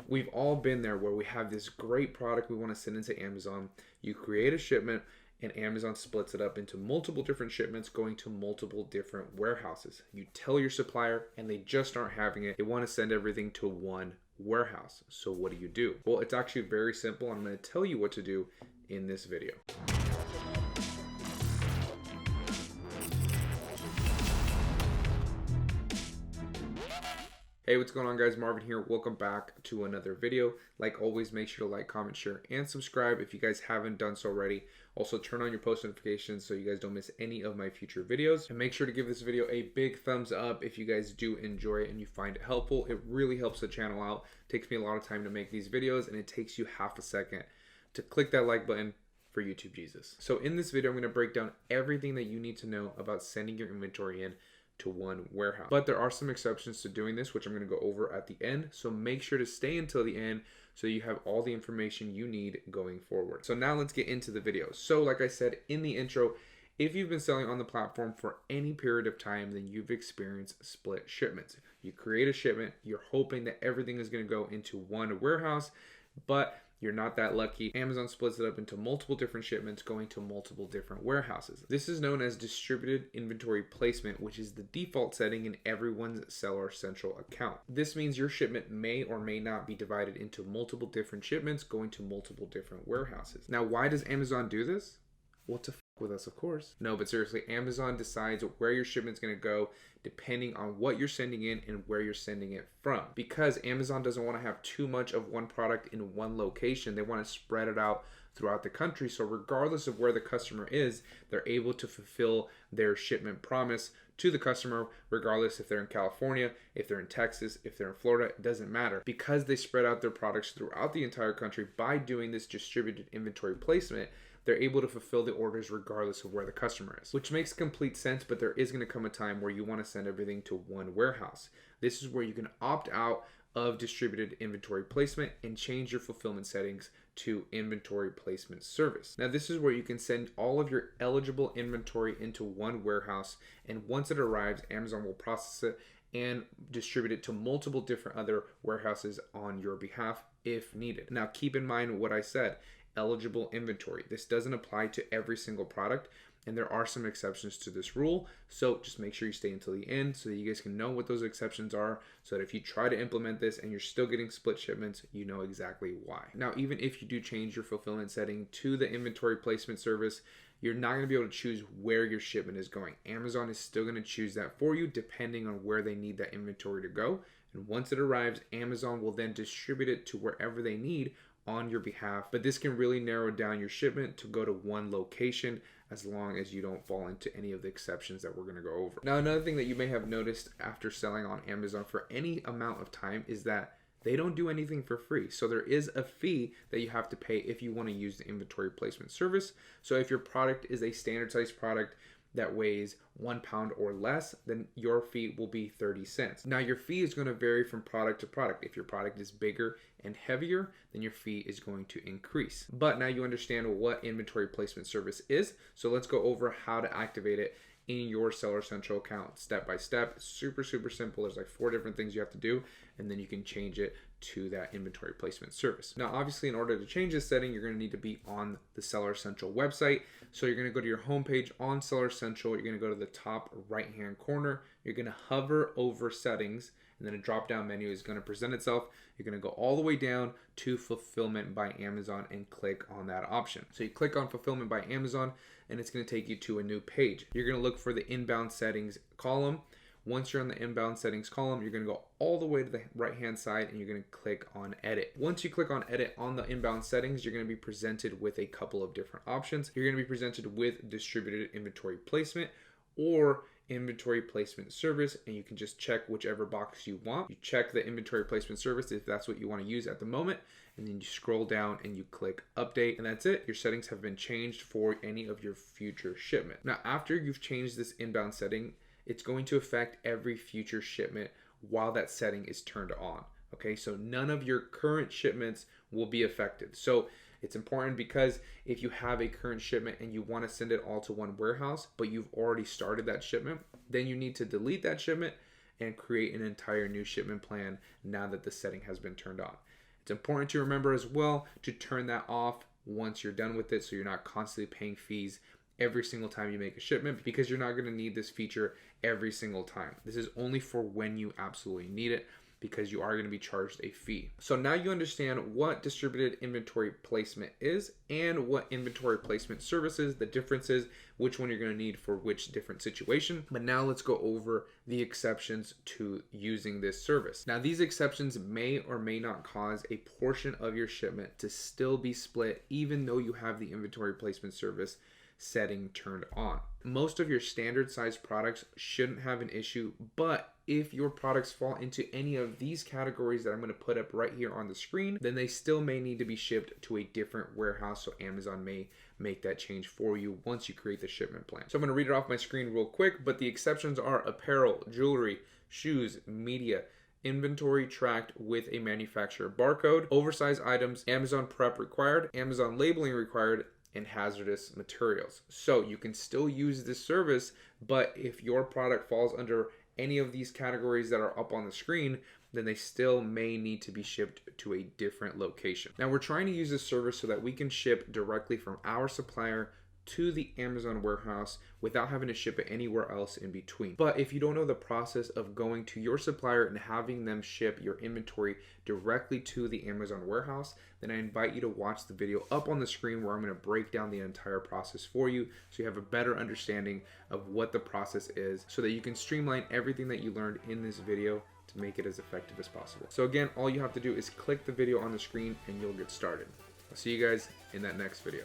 We've all been there where we have this great product we want to send into Amazon. You create a shipment and Amazon splits it up into multiple different shipments going to multiple different warehouses. You tell your supplier and they just aren't having it. They want to send everything to one warehouse. So what do? Well, it's actually very simple. I'm going to tell you what to do in this video. Hey, what's going on, guys? Marvin here. Welcome back to another video. Like always, make sure to like, comment, share, and subscribe if you guys haven't done so already. Also, turn on your post notifications so you guys don't miss any of my future videos. And make sure to give this video a big thumbs up if you guys do enjoy it and you find it helpful. It really helps the channel out. It takes me a lot of time to make these videos, and it takes you half a second to click that like button for YouTube Jesus. So in this video, I'm going to break down everything that you need to know about sending your inventory in to one warehouse. But there are some exceptions to doing this, which I'm going to go over at the end. So make sure to stay until the end so you have all the information you need going forward. So now let's get into the video. So like I said in the intro, if you've been selling on the platform for any period of time, then you've experienced split shipments. You create a shipment, you're hoping that everything is going to go into one warehouse, but you're not that lucky. Amazon splits it up into multiple different shipments going to multiple different warehouses. This is known as distributed inventory placement, which is the default setting in everyone's Seller Central account. This means your shipment may or may not be divided into multiple different shipments going to multiple different warehouses. Now, why does Amazon do this? Well, to with us, of course. No, but seriously, Amazon decides where your shipment's going to go depending on what you're sending in and where you're sending it from. Because Amazon doesn't want to have too much of one product in one location, they want to spread it out throughout the country. So regardless of where the customer is, they're able to fulfill their shipment promise to the customer, regardless if they're in California, if they're in Texas, if they're in Florida, it doesn't matter. Because they spread out their products throughout the entire country by doing this distributed inventory placement, they're able to fulfill the orders regardless of where the customer is, which makes complete sense, but there is going to come a time where you want to send everything to one warehouse. This is where you can opt out of distributed inventory placement and change your fulfillment settings to inventory placement service. Now, this is where you can send all of your eligible inventory into one warehouse, and once it arrives, Amazon will process it and distribute it to multiple different other warehouses on your behalf if needed. Now, keep in mind what I said. Eligible inventory. This doesn't apply to every single product, and there are some exceptions to this rule. So just make sure you stay until the end so that you guys can know what those exceptions are, so that if you try to implement this and you're still getting split shipments, you know exactly why. Now, even if you do change your fulfillment setting to the inventory placement service, you're not going to be able to choose where your shipment is going. Amazon is still going to choose that for you depending on where they need that inventory to go. And once it arrives, Amazon will then distribute it to wherever they need on your behalf. But this can really narrow down your shipment to go to one location as long as you don't fall into any of the exceptions that we're going to go over. Now, another thing that you may have noticed after selling on Amazon for any amount of time is that they don't do anything for free. So there is a fee that you have to pay if you want to use the inventory placement service. So if your product is a standard size product that weighs 1 pound or less, then your fee will be 30 cents. Now, your fee is going to vary from product to product. If your product is bigger and heavier, then your fee is going to increase. But now you understand what inventory placement service is. So let's go over how to activate it in your Seller Central account step by step. It's super simple. There's like 4 different things you have to do, and then you can change it to that inventory placement service. Now, obviously, in order to change this setting, you're going to need to be on the Seller Central website. So you're going to go to your homepage on Seller Central. You're going to go to the top right hand corner. You're going to hover over settings, and then a drop down menu is going to present itself. You're going to go all the way down to Fulfillment by Amazon and click on that option. So you click on Fulfillment by Amazon, and it's going to take you to a new page. You're going to look for the inbound settings column. Once you're on the inbound settings column, you're going to go all the way to the right hand side and you're going to click on edit. Once you click on edit on the inbound settings, you're going to be presented with a couple of different options. You're going to be presented with distributed inventory placement or inventory placement service, and you can just check whichever box you want. You check the inventory placement service if that's what you want to use at the moment, and then you scroll down and you click update, and that's it. Your settings have been changed for any of your future shipment. Now, after you've changed this inbound setting, it's going to affect every future shipment while that setting is turned on. Okay, so none of your current shipments will be affected. So it's important because if you have a current shipment and you want to send it all to one warehouse, but you've already started that shipment, then you need to delete that shipment and create an entire new shipment plan now that the setting has been turned on. It's important to remember as well to turn that off once you're done with it, so you're not constantly paying fees every single time you make a shipment, because you're not going to need this feature every single time. This is only for when you absolutely need it, because you are going to be charged a fee. So now you understand what distributed inventory placement is and what inventory placement services, the differences, which one you're going to need for which different situation. But now let's go over the exceptions to using this service. Now these exceptions may or may not cause a portion of your shipment to still be split even though you have the inventory placement service setting turned on. Most of your standard size products shouldn't have an issue, but if your products fall into any of these categories that I'm going to put up right here on the screen, then they still may need to be shipped to a different warehouse, so Amazon may make that change for you once you create the shipment plan. So I'm going to read it off my screen real quick, but the exceptions are apparel, jewelry, shoes, media, inventory tracked with a manufacturer barcode, oversized items, Amazon prep required, Amazon labeling required, and hazardous materials. So you can still use this service, but if your product falls under any of these categories that are up on the screen, then they still may need to be shipped to a different location. Now we're trying to use this service so that we can ship directly from our supplier to the Amazon warehouse without having to ship it anywhere else in between. But if you don't know the process of going to your supplier and having them ship your inventory directly to the Amazon warehouse, then I invite you to watch the video up on the screen where I'm going to break down the entire process for you so you have a better understanding of what the process is, so that you can streamline everything that you learned in this video to make it as effective as possible. So again, all you have to do is click the video on the screen and you'll get started. I'll see you guys in that next video.